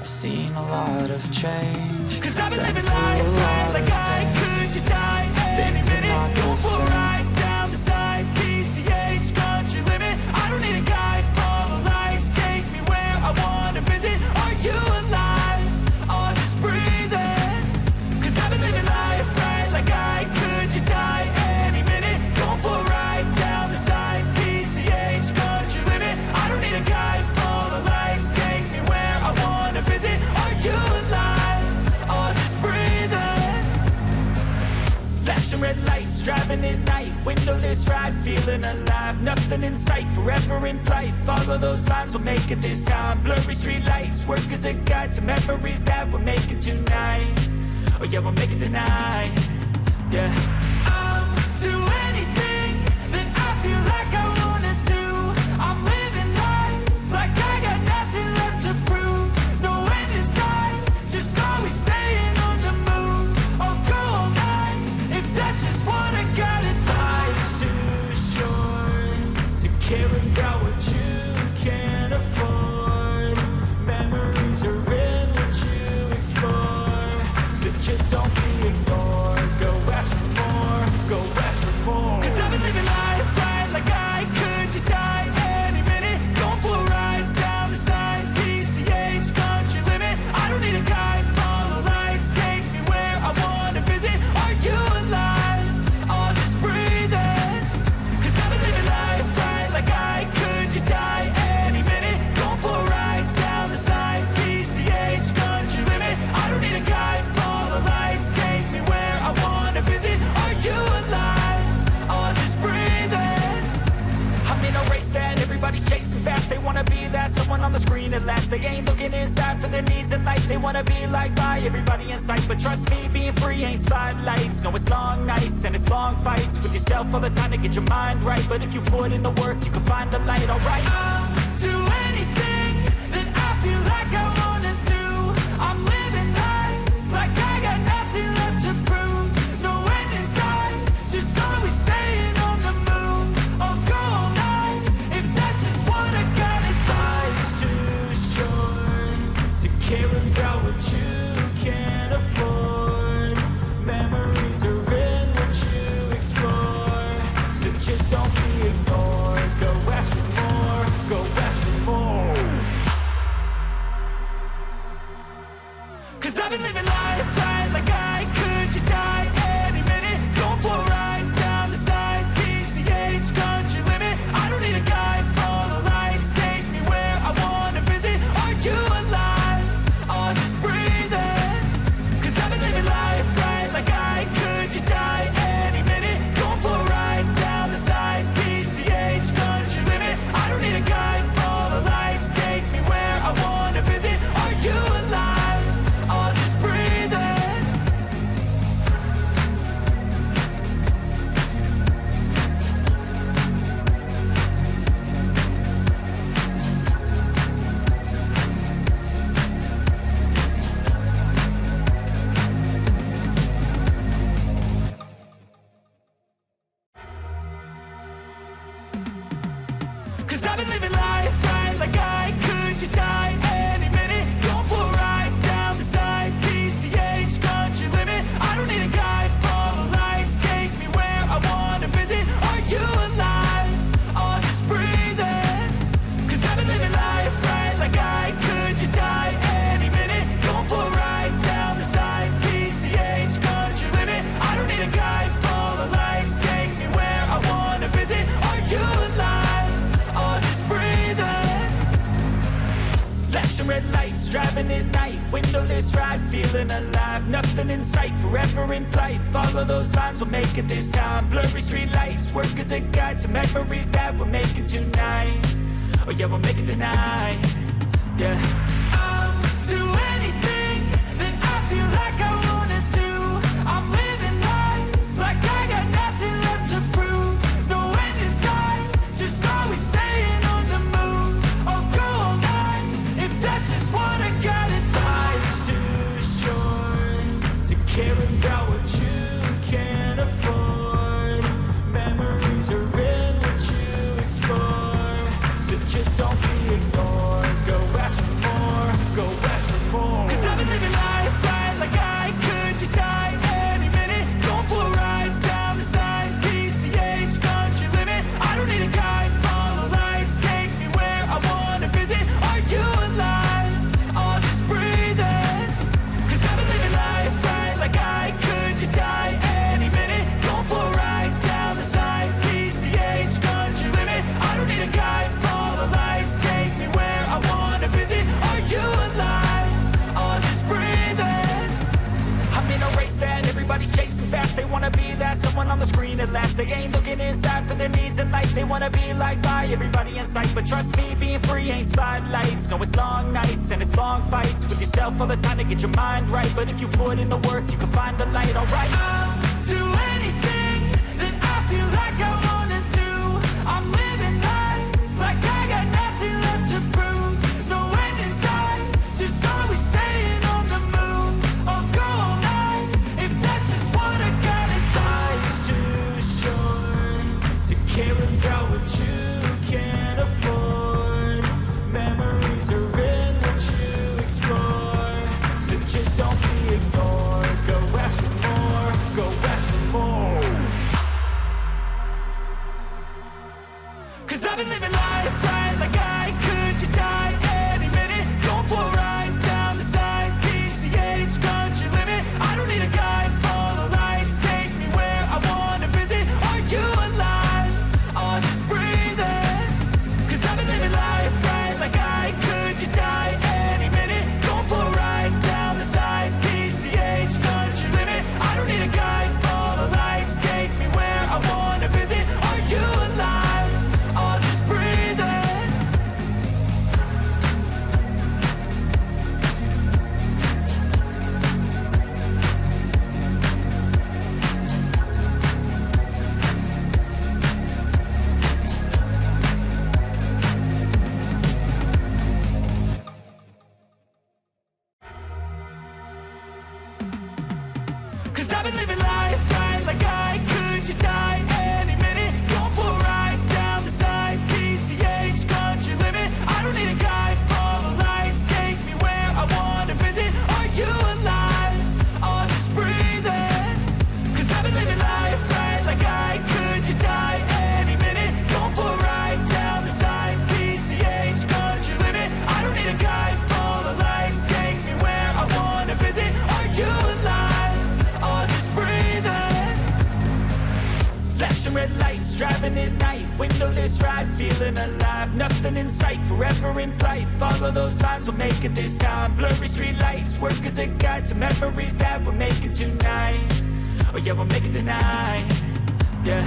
I've seen a lot of change. 'Cause I've been living life right like I could just die any minute. Go for a ride down the side, PCH, country limit. I don't need a guide, follow lights, take me where I wanna visit. Are you alive? Or just breathing? 'Cause I've been living life right like I could just die any minute. Go for a ride down the side, PCH, country limit. I don't need a guide, follow lights, take me where I wanna visit. Are you alive? Or just breathing? Flashing red lights, driving at night, windowless ride, feeling alive. Nothing in sight, forever in flight. Follow those lines, we'll make it this time. Blurry street lights, work as a guide to memories that we're making tonight. Oh yeah, we'll make it tonight. Yeah. I'll do anything that I feel like I wanna do. I'm living life like I got nothing left to prove. No end in sight, just always staying on the move. I'll go all night if that's just what I gotta do. Life's too short to care about what you can't afford. Memories are in what you explore, so just don't be ignored. Go ask for more, go ask for more. 'Cause I've been living life right like I could just die any minute. Going for a ride down the side, PCH, country limit. I don't need a guide, follow lights, take me where I wanna visit. Are you alive? Or just breathing? 'Cause I've been living life right like I could just die any minute. Going for a ride down the side, PCH, country limit. I don't need a guide, follow lights, take me where I wanna visit. Are you alive? Or just breathing? I'm in a race that everybody's chasing fast. They wanna be that someone on the screen at last. They ain't looking inside for their needs in life. They wanna be liked by everybody in sight. But trust me, being free ain't spotlights. No, it's long nights and it's long fights with yourself all the time to get your mind right. But if you put in the work, you can find the light, alright? I'll do anything that I feel like I wanna do. I'm living life like I got nothing left to prove. No end in sight, just always staying on the move. I'll go all night if that's just what I gotta do. Life's too short to care about what you can't afford. Memories are in what you explore, so just don't be ignored. Go ask for more, go ask for more. 'Cause I've been living life right like I could just die any minute. Going for a ride down the side, PCH, country limit. I don't need a guide, follow lights, take me where I wanna visit. Are you alive? Or just breathing? 'Cause I've been living life right like I could just die any minute. Going for a ride down the side, PCH, country limit. I don't need a guide, follow lights, take me where I wanna visit. Are you alive? Or just breathing? 'Cause I've been living life right like I could just die any minute. Going for a ride down the side, PCH, country limit. I don't need a guide, follow lights, take me where I wanna visit. Are you alive? Or just breathing? 'Cause I've been living life right like I could just die any minute. Going for a ride down the side, PCH, country limit. I don't need a guide, follow lights, take me where I wanna visit. Are you alive? Or just breathing? Flashing red lights, driving at night, windowless ride, feeling alive. Nothing in sight, forever in flight. Follow those lines, we'll make it this time. Blurry street lights, work as a guide to memories that we're making tonight. Oh yeah, we'll make it tonight. Yeah. I'll do anything that I feel like I wanna do. I'm living life like I got nothing left to prove. No end in sight, just always staying on the move. I'll go all night if that's just what I gotta do. Life's too short to care about what you can't afford. Memories are in what you explore, so just don't be ignored. Go ask for more. They ain't looking inside for their needs in life. They wanna be liked by everybody in sight. But trust me, being free ain't spotlights. No, it's long nights and it's long fights with yourself all the time to get your mind right. But if you put in the work, you can find the light, alright. I'll do anything that I feel like I wanna do. I'm living life like I got nothing left to prove. No end in sight, just always staying on the move. I'll go all night if that's just what I gotta do. Life's too short to care about what you can't afford. Memories are in what you explore, so just don't be ignored. Go ask for more, go ask for more. 'Cause I've been living life right like I could just die any minute. Going for a ride down the side, PCH, country limit. I don't need a guide, follow lights, take me where I wanna visit. Are you alive? Or just breathing? 'Cause I've been living life right like I could just die any minute. Going for a ride down the side, PCH, country limit. I don't need a guide, follow lights, take me where I wanna visit. Are you alive? Or just breathing? 'Cause I've been living life right like I could just die any minute. Going for a ride down the side, PCH, country limit. I don't need a guide, follow lights, take me where I wanna visit. Are you alive? Or just breathing? 'Cause I've been living life right like I could just die any minute. Going for a ride down the side, PCH, country limit. I don't need a guide, follow lights, take me where I wanna visit. Are you alive? Or just breathing? Flashing red lights, driving at night, windowless ride, feeling alive. Nothing in sight, forever in flight. Follow those lines, we'll make it this time. Blurry street lights, work as a guide to memories that we're making tonight. Oh yeah, we'll make it tonight. Yeah.